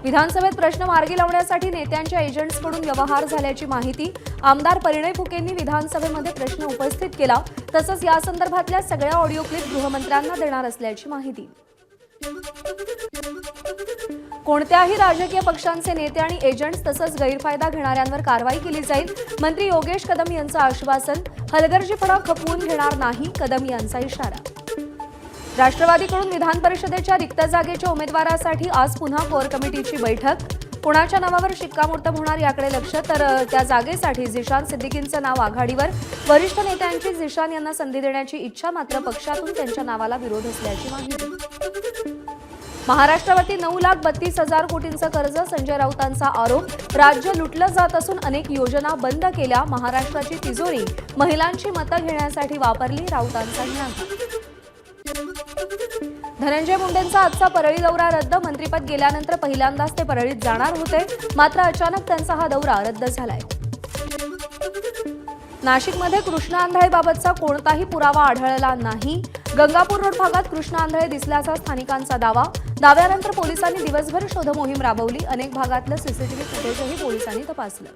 विधानसभेत प्रश्न मार्गी लावण्यासाठी नेत्यांच्या एजंट्सकडून व्यवहार झाल्याची माहिती आमदार परिणय फुकेंनी विधानसभेमध्ये प्रश्न उपस्थित केला। तसंच या संदर्भातल्या सगळ्या ऑडिओ क्लिप गृहमंत्र्यांना देणार असल्याची माहिती। कोणत्याही राजकीय पक्षांचे नेते आणि एजंट्स तसंच गैरफायदा घेणाऱ्यांवर कारवाई केली जाईल। मंत्री योगेश कदम यांचं आश्वासन। हलगर्जीपणा खपवून घेणार नाही, कदम यांचा इशारा। राष्ट्रवादीकडून विधान परिषदेच्या रिक्त जागेच्या उमेदवारासाठी आज पुन्हा कोर कमिटीची बैठक। कोणाच्या नावावर शिक्कामोर्तब होणार याकडे लक्ष, तर त्या जागेसाठी झिशान सिद्दीकींचं नाव आघाडीवर। वरिष्ठ नेत्यांची झिशान यांना संधी देण्याची इच्छा, मात्र पक्षातून त्यांच्या नावाला विरोध असल्याची माहिती। महाराष्ट्रावरती 9,32,000 कोटींचं कर्ज, संजय राऊतांचा आरोप। राज्य लुटलं जात असून अनेक योजना बंद केल्या। महाराष्ट्राची तिजोरी महिलांची मतं घेण्यासाठी वापरली, राऊतांचा म्हणाला। धनंजय मुंडेंचा आजचा परळी दौरा रद्द। मंत्रिपद गेल्यानंतर पहिल्यांदाच ते परळीत जाणार होते, मात्र अचानक त्यांचा हा दौरा रद्द झालाय। नाशिकमध्ये कृष्णा आंधळेबाबतचा कोणताही पुरावा आढळला नाही। गंगापूर रोड भागात कृष्णा आंधळे दिसल्याचा स्थानिकांचा दावा। दाव्यानंतर पोलिसांनी दिवसभर शोध मोहीम राबवली। अनेक भागातलं सीसीटीव्ही फुटेजही पोलिसांनी तपासलं।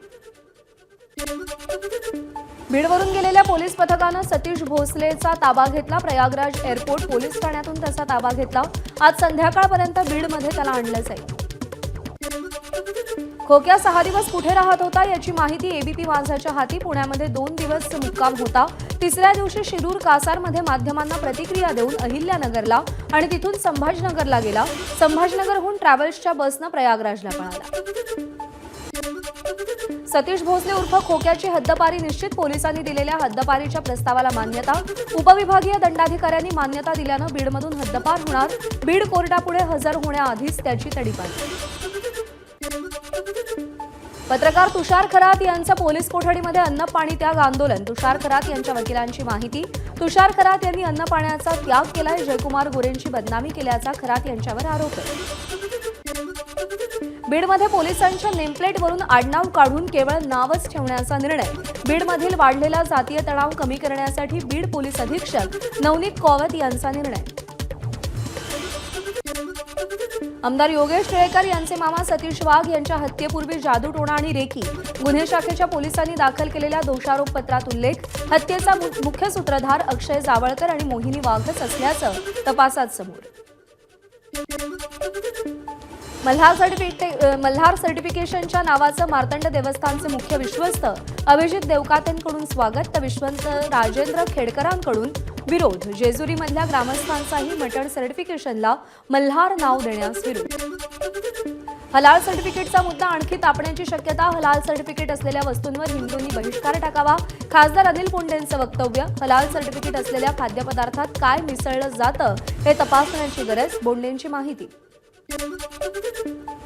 बीडवरून गेलेल्या पोलीस पथकानं सतीश भोसलेचा ताबा घेतला। प्रयागराज एअरपोर्ट पोलीस ठाण्यातून त्याचा ताबा घेतला। आज संध्याकाळपर्यंत बीडमध्ये त्याला आणलं जाईल। खोक्या 6 दिवस कुठे राहत होता याची माहिती एबीपी माझाच्या हाती। पुण्यामध्ये 2 दिवस मुक्काम होता। तिसऱ्या दिवशी शिरूर कासारमध्ये माध्यमांना प्रतिक्रिया देऊन अहिल्यानगरला आणि तिथून संभाजीनगरला गेला। संभाजीनगरहून ट्रॅव्हल्सच्या बसनं प्रयागराजला पळाला। सतीश भोसले उर्फ खोक्याची हद्दपारी निश्चित। पोलिसांनी दिलेल्या हद्दपारीच्या प्रस्तावाला मान्यता। उपविभागीय दंडाधिकाऱ्यांनी मान्यता दिल्यानं बीडमधून हद्दपार होणार। बीड कोर्टापुढे हजर होण्याआधीच त्याची तडीपार। पत्रकार तुषार खरात यांचं पोलीस कोठडीमध्ये अन्न पाणी त्याग आंदोलन। तुषार खरात यांच्या वकिलांची माहिती। तुषार खरात यांनी अन्न पाण्याचा त्याग केलाय। जयकुमार गोरेंची बदनामी केल्याचा खरात यांच्यावर आरोप आहे। बीडमध्ये पोलिसांच्या नेमप्लेटवरून आडनाव काढून केवळ नावच ठेवण्याचा निर्णय। बीडमधील वाढलेला जातीय तणाव कमी करण्यासाठी बीड पोलीस अधीक्षक नवनीत कौवत यांचा निर्णय। आमदार योगेश टिळेकर यांचे मामा सतीश वाघ यांच्या हत्येपूर्वी जादूटोणा आणि रेकी। गुन्हे शाखेच्या पोलिसांनी दाखल केलेल्या दोषारोपपत्रात उल्लेख। हत्येचा मुख्य सूत्रधार अक्षय जावळकर आणि मोहिनी वाघच असल्याचं तपासात समोर। मल्हार सर्टिफिकेशनच्या नावाचं मार्तंड देवस्थानचे मुख्य विश्वस्त अभिजित देवकातेंकडून स्वागत, तर विश्वस्त राजेंद्र खेडकरांकडून विरोध। जेजुरीमधल्या ग्रामस्थांचाही मटण सर्टिफिकेशनला मल्हार नाव देण्यास विरोध। हलाल सर्टिफिकेटचा मुद्दा आणखी तापण्याची शक्यता। हलाल सर्टिफिकेट असलेल्या वस्तूंवर हिंदूंनी बहिष्कार टाकावा। खासदार अनिल पुंडेंचं वक्तव्य। हलाल सर्टिफिकेट असलेल्या खाद्यपदार्थात काय मिसळलं जातं हे तपासण्याची गरज, बोंडेंची माहिती।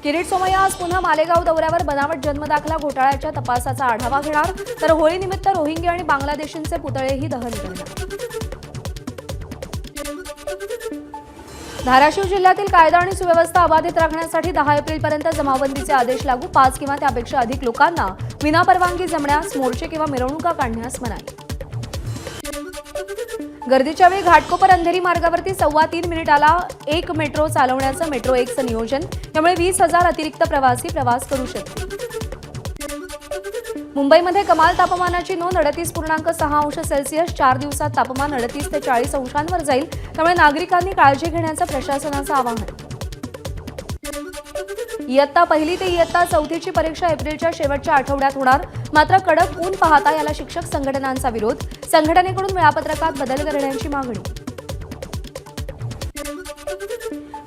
किरीट सोमय्या आज पुन्हा मालेगाव दौऱ्यावर। बनावट जन्मदाखला घोटाळ्याच्या तपासाचा आढावा घेणार, तर होळीनिमित्त रोहिंग्या आणि बांगलादेशींचे पुतळेही दहन करणार। धाराशिव जिल्ह्यातील कायदा आणि सुव्यवस्था अबाधित राखण्यासाठी 10 एप्रिलपर्यंत जमावबंदीचे आदेश लागू। 5 किंवा त्यापेक्षा अधिक लोकांना विनापरवानगी जमण्यास, मोर्चे किंवा मिरवणुका काढण्यास मनाई। गर्दीच्या वेळी घाटकोपर अंधेरी मार्गावरती 3.25 मिनिटाला 1 मेट्रो चालवण्याचं मेट्रो 1चं नियोजन। त्यामुळे 20,000 अतिरिक्त प्रवासी प्रवास करू शकतील। मुंबईमध्ये कमाल तापमानाची नोंद 38.6 अंश सेल्सिअस। 4 दिवसात तापमान 38 ते 40 अंशांवर जाईल। त्यामुळे नागरिकांनी काळजी घेण्याचं प्रशासनाचं आवाहन। इयत्ता 1 ते इयत्ता 4ची परीक्षा एप्रिलच्या शेवटच्या आठवड्यात होणार, मात्र कडक ऊन पाहता याला शिक्षक संघटनांचा विरोध। संघटनेकडून वेळापत्रकात बदल करण्याची मागणी।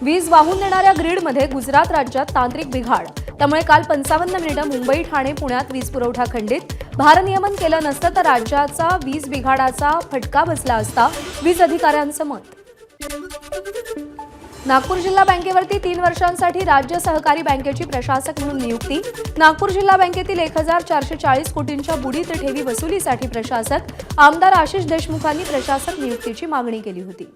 वीज वाहून नेणाऱ्या ग्रीडमध्ये गुजरात राज्यात तांत्रिक बिघाड। त्यामुळे काल 55 मिनिटं मुंबई, ठाणे, पुण्यात वीज पुरवठा खंडित। भारनियमन केलं नसतं तर राज्याचा वीज बिघाडाचा फटका बसला असता, वीज अधिकाऱ्यांचं मत। नागपूर जिल्हा बँकेवरती 3 वर्षांसाठी राज्य सहकारी बँकेची प्रशासक म्हणून नियुक्ती। नागपूर जिल्हा बँकेतील 1,440 कोटींच्या बुडीत ठेवी वसुलीसाठी प्रशासक आमदार आशिष देशमुखांनी प्रशासक नियुक्तीची मागणी केली होती।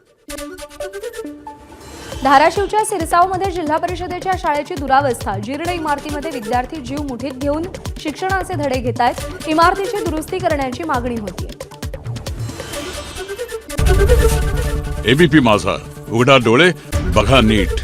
धाराशिवच्या सिरसावमध्ये जिल्हा परिषदेच्या शाळेची दुरावस्था। जीर्ण इमारतीमध्ये विद्यार्थी जीव मुठीत घेऊन शिक्षणाचे धडे घेत आहेत। इमारतीची दुरुस्ती करण्याची मागणी होती। एबीपी माझा, उघडा डोळे बघा नीट।